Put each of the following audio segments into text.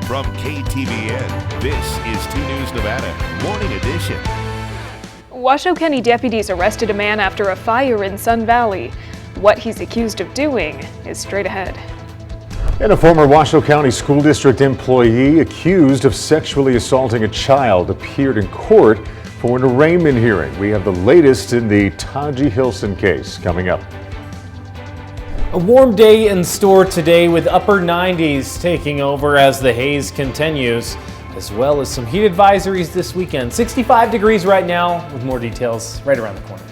From KTVN, this is 2 News Nevada, Morning Edition. Washoe County deputies arrested a man after a fire in Sun Valley. What he's accused of doing is straight ahead. And a former Washoe County School District employee accused of sexually assaulting a child appeared in court for an arraignment hearing. We have the latest in the Taji Hilson case coming up. A warm day in store today with upper 90s taking over as the haze continues, as well as some heat advisories this weekend. 65 degrees right now with more details right around the corner.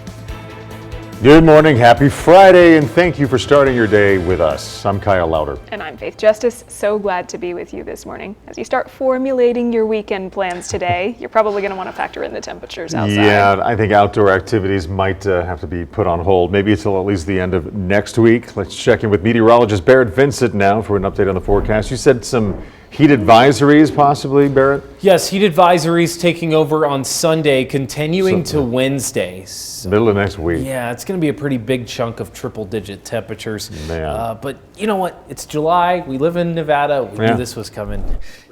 Good morning, happy Friday, and thank you for starting your day with us. I'm Kyle Lauder. And I'm Faith Justice. So glad to be with you this morning. As you start formulating your weekend plans today, you're probably going to want to factor in the temperatures outside. Yeah, I think outdoor activities might have to be put on hold, maybe until at least the end of next week. Let's check in with meteorologist Barrett Vincent now for an update on the forecast. You said some heat advisories possibly, Barrett? Yes, heat advisories taking over on Sunday, continuing to Wednesday. Middle of next week. Yeah, it's going to be a pretty big chunk of triple-digit temperatures. Man. But you know what? It's July. We live in Nevada. We knew this was coming.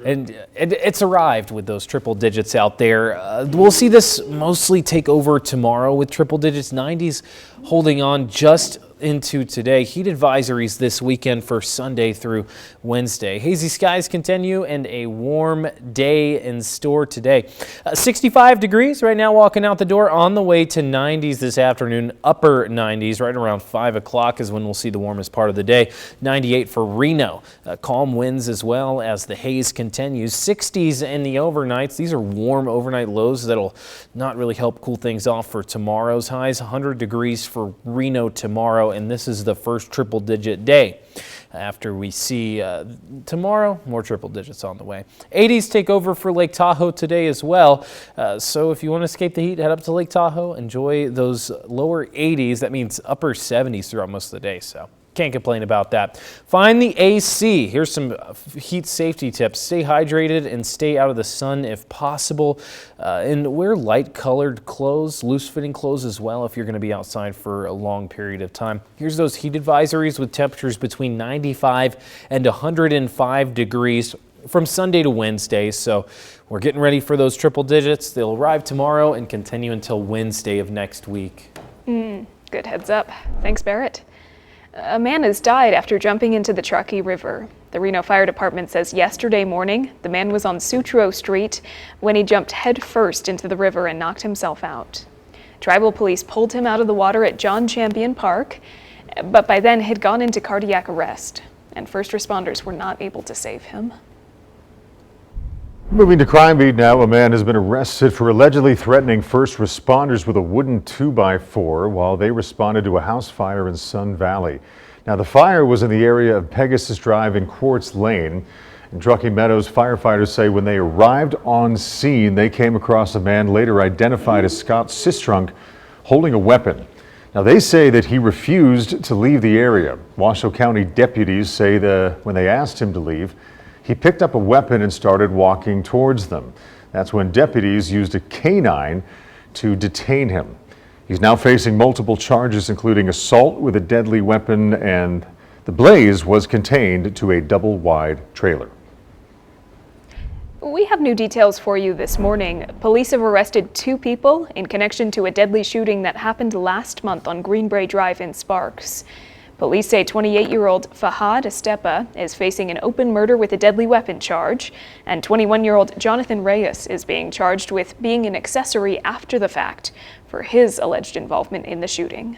And it's arrived with those triple digits out there. We'll see this mostly take over tomorrow with triple digits, 90s holding on just into today. Heat advisories this weekend for Sunday through Wednesday. Hazy skies continue and a warm day in store today. 65 degrees right now walking out the door, on the way to 90s this afternoon. Upper 90s right around 5 o'clock is when we'll see the warmest part of the day. 98 for Reno. Calm winds as well as the haze continues. 60s in the overnights. These are warm overnight lows that'll not really help cool things off for tomorrow's highs. 100 degrees for Reno tomorrow, and this is the first triple-digit day. After we see tomorrow, more triple digits on the way. 80s take over for Lake Tahoe today as well. So if you want to escape the heat, head up to Lake Tahoe. Enjoy those lower 80s. That means upper 70s throughout most of the day. So can't complain about that. Find the AC. Here's some heat safety tips. Stay hydrated and stay out of the sun if possible. And wear light colored clothes, loose fitting clothes as well if you're going to be outside for a long period of time. Here's those heat advisories with temperatures between 95 and 105 degrees from Sunday to Wednesday. So we're getting ready for those triple digits. They'll arrive tomorrow and continue until Wednesday of next week. Good heads up. Thanks, Barrett. A man has died after jumping into the Truckee River. The Reno Fire Department says yesterday morning the man was on Sutro Street when he jumped headfirst into the river and knocked himself out. Tribal police pulled him out of the water at John Champion Park, but by then had gone into cardiac arrest, and first responders were not able to save him. Moving to crime beat now, a man has been arrested for allegedly threatening first responders with a wooden 2x4 while they responded to a house fire in Sun Valley. Now, the fire was in the area of Pegasus Drive and Quartz Lane. In Truckee Meadows, firefighters say when they arrived on scene, they came across a man later identified as Scott Sistrunk holding a weapon. Now, they say that he refused to leave the area. Washoe County deputies say that when they asked him to leave, he picked up a weapon and started walking towards them. That's when deputies used a canine to detain him. He's now facing multiple charges, including assault with a deadly weapon, and the blaze was contained to a double-wide trailer. We have new details for you this morning. Police have arrested 2 people in connection to a deadly shooting that happened last month on Greenbrae Drive in Sparks. Police say 28-year-old Fahad Estepa is facing an open murder with a deadly weapon charge, and 21-year-old Jonathan Reyes is being charged with being an accessory after the fact for his alleged involvement in the shooting.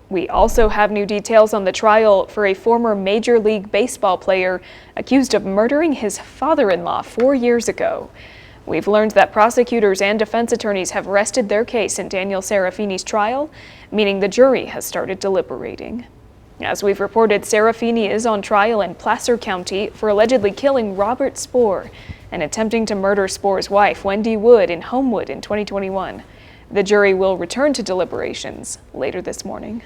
We also have new details on the trial for a former Major League Baseball player accused of murdering his father-in-law 4 years ago. We've learned that prosecutors and defense attorneys have rested their case in Daniel Serafini's trial, meaning the jury has started deliberating. As we've reported, Serafini is on trial in Placer County for allegedly killing Robert Spohr and attempting to murder Spohr's wife, Wendy Wood, in Homewood in 2021. The jury will return to deliberations later this morning.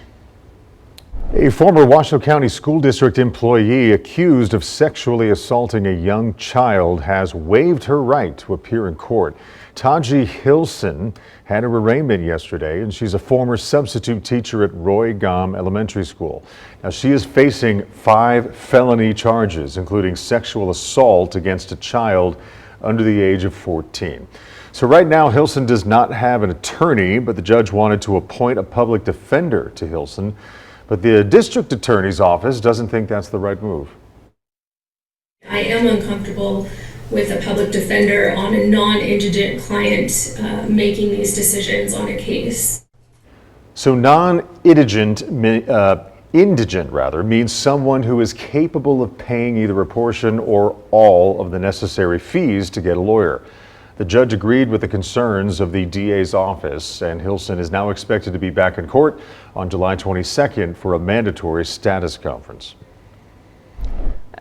A former Washoe County School District employee accused of sexually assaulting a young child has waived her right to appear in court. Taji Hilson had her arraignment yesterday, and she's a former substitute teacher at Roy Gom Elementary School. Now, she is facing 5 felony charges, including sexual assault against a child under the age of 14. So right now, Hilson does not have an attorney, but the judge wanted to appoint a public defender to Hilson. But the district attorney's office doesn't think that's the right move. I am uncomfortable with a public defender on a non-indigent client making these decisions on a case. So non-indigent, indigent rather, means someone who is capable of paying either a portion or all of the necessary fees to get a lawyer. The judge agreed with the concerns of the DA's office, and Hilson is now expected to be back in court on July 22nd for a mandatory status conference.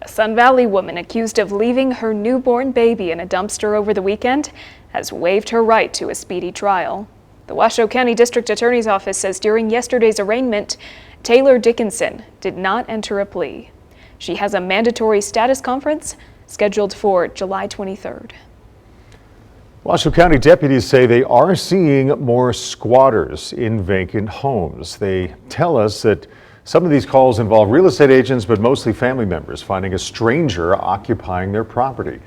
A Sun Valley woman accused of leaving her newborn baby in a dumpster over the weekend has waived her right to a speedy trial. The Washoe County District Attorney's Office says during yesterday's arraignment, Taylor Dickinson did not enter a plea. She has a mandatory status conference scheduled for July 23rd. Washoe County deputies say they are seeing more squatters in vacant homes. They tell us that some of these calls involve real estate agents, but mostly family members finding a stranger occupying their property.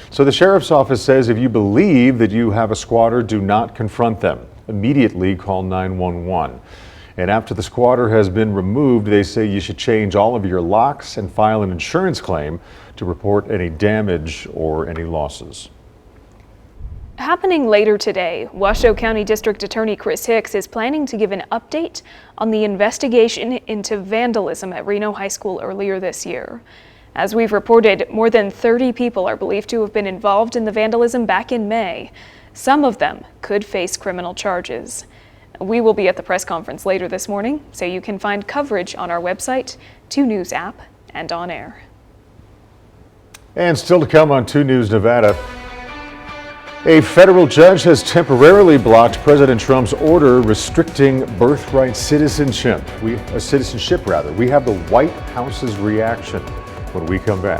So the sheriff's office says if you believe that you have a squatter, do not confront them. Immediately call 911. And after the squatter has been removed, they say you should change all of your locks and file an insurance claim to report any damage or any losses. Happening later today, Washoe County District Attorney Chris Hicks is planning to give an update on the investigation into vandalism at Reno High School earlier this year. As we've reported, more than 30 people are believed to have been involved in the vandalism back in May. Some of them could face criminal charges. We will be at the press conference later this morning, so you can find coverage on our website, 2 News app, and on air. And still to come on 2 News Nevada. A federal judge has temporarily blocked President Trump's order restricting birthright citizenship. We have the White House's reaction when we come back.